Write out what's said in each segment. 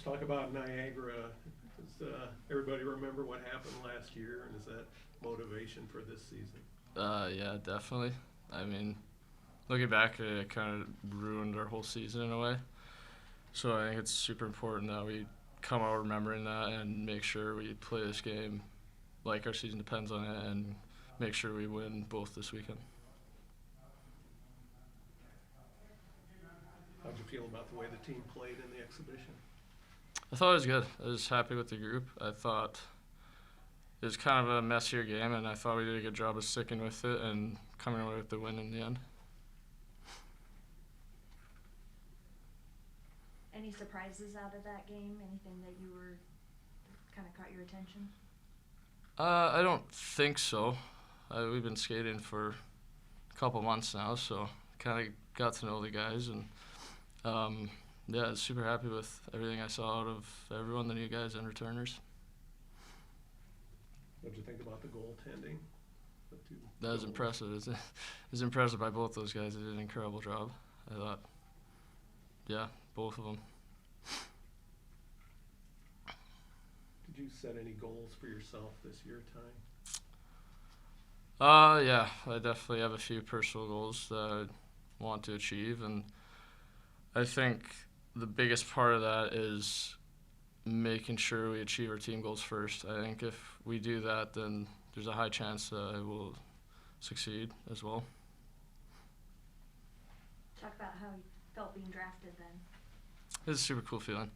Let's talk about Niagara. Does everybody remember what happened last year, and is that motivation for this season? Yeah, definitely. I mean, looking back, it kind of ruined our whole season in a way. So I think it's super important that we come out remembering that and make sure we play this game like our season depends on it and make sure we win both this weekend. How'd you feel about the way the team played in the exhibition? I thought it was good. I was happy with the group. I thought it was kind of a messier game, and I thought we did a good job of sticking with it and coming away with the win in the end. Any surprises out of that game? Anything that kind of caught your attention? I don't think so. We've been skating for a couple months now, so kind of got to know the guys, and yeah, I was super happy with everything I saw out of everyone, the new guys and returners. What'd you think about the goaltending? That was impressive. It was impressive by both those guys. They did an incredible job. I thought, yeah, both of them. Did you set any goals for yourself this year, Ty? Yeah, I definitely have a few personal goals that I want to achieve, and I think the biggest part of that is making sure we achieve our team goals first. I think if we do that, then there's a high chance that I will succeed as well. Talk about how you felt being drafted then. It's a super cool feeling.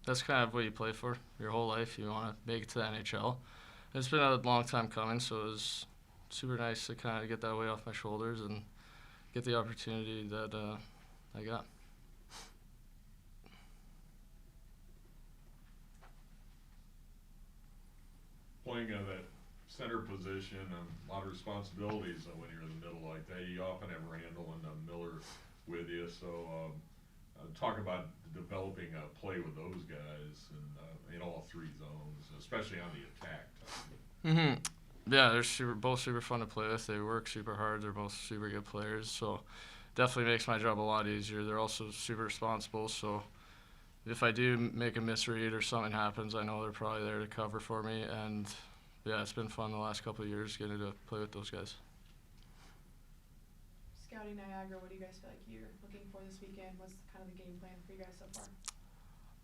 That's kind of what you play for your whole life. You want to make it to the NHL. It's been a long time coming, so it was super nice to kind of get that weight off my shoulders and get the opportunity that I got. Playing that center position and a lot of responsibilities when you're in the middle like that. You often have Randall and Miller with you, so talk about developing a play with those guys and in all three zones, especially on the attack. Yeah, they're both super fun to play with. They work super hard. They're both super good players, so definitely makes my job a lot easier. They're also super responsible, so if I do make a misread or something happens, I know they're probably there to cover for me. And yeah, it's been fun the last couple of years getting to play with those guys. Scouting Niagara, what do you guys feel like you're looking for this weekend? What's kind of the game plan for you guys so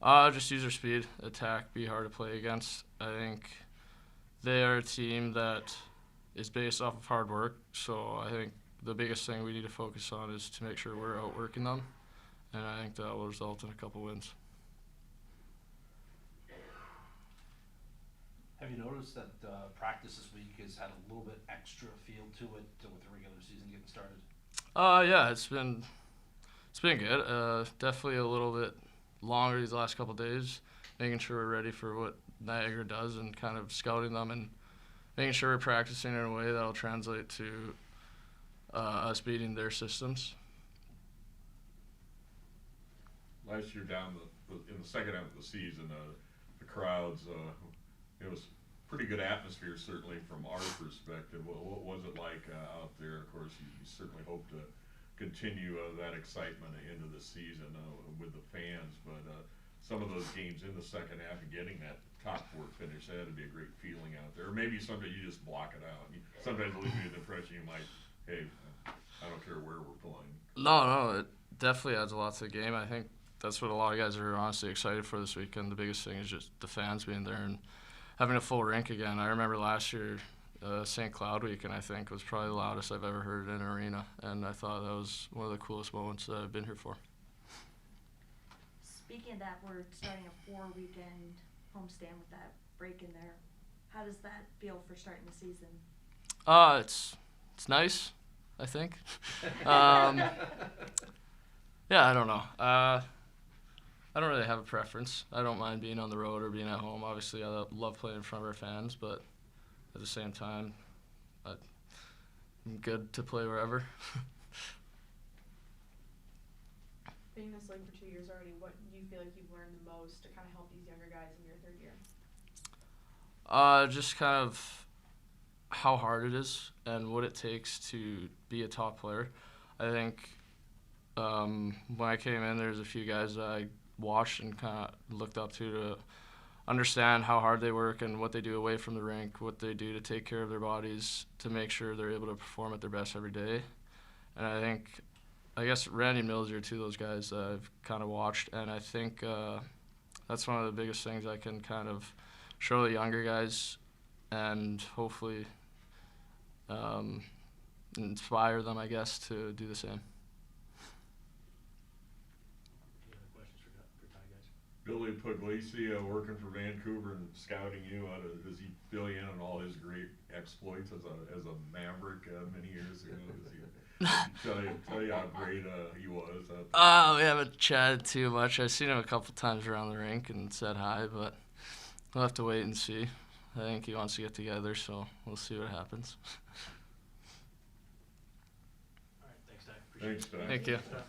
far? Just use their speed, attack, be hard to play against. I think they are a team that is based off of hard work, so I think the biggest thing we need to focus on is to make sure we're outworking them, and I think that will result in a couple wins. Have you noticed that practice this week has had a little bit extra feel to it with the regular season getting started? Yeah, it's been good. Definitely a little bit longer these last couple of days, making sure we're ready for what Niagara does and kind of scouting them and making sure we're practicing in a way that'll translate to us beating their systems. Last year down in the second half of the season, the crowds, it was pretty good atmosphere certainly from our perspective. What was it like out there? Of course, you certainly hope to continue that excitement into the season with the fans, but some of those games in the second half and getting that top four finish, that would be a great feeling out there. Or maybe someday you just block it out. Sometimes it leaves you the impression you might, hey, I don't care where we're playing. No, it definitely adds a lot to the game. I think that's what a lot of guys are honestly excited for this weekend. The biggest thing is just the fans being there and having a full rink again. I remember last year, St. Cloud Weekend, I think, was probably the loudest I've ever heard in an arena, and I thought that was one of the coolest moments that I've been here for. Speaking of that, we're starting a 4-weekend homestand with that break in there. How does that feel for starting the season? It's nice, I think. Yeah, I don't know. I don't really have a preference. I don't mind being on the road or being at home. Obviously, I love playing in front of our fans, but at the same time, I'm good to play wherever. Being in this league for 2 years already, what do you feel like you've learned the most to kind of help these younger guys in your third year? Just kind of how hard it is and what it takes to be a top player. I think when I came in, there's a few guys that I watched and kind of looked up to understand how hard they work and what they do away from the rink, what they do to take care of their bodies to make sure they're able to perform at their best every day. And I guess Randy and Mills are two of those guys that I've kind of watched, and I think that's one of the biggest things I can kind of show the younger guys and hopefully inspire them, I guess, to do the same. Any other questions for Ty, guys? Billy Puglisi, working for Vancouver and scouting you, does he fill you in on all his great exploits as a Maverick many years ago? Does he tell you how great he was? We haven't chatted too much. I've seen him a couple times around the rink and said hi, but we'll have to wait and see. I think he wants to get together, so we'll see what happens. All right, thanks, Ty. Appreciate it. Thanks, Ty. Thank you. Stuff.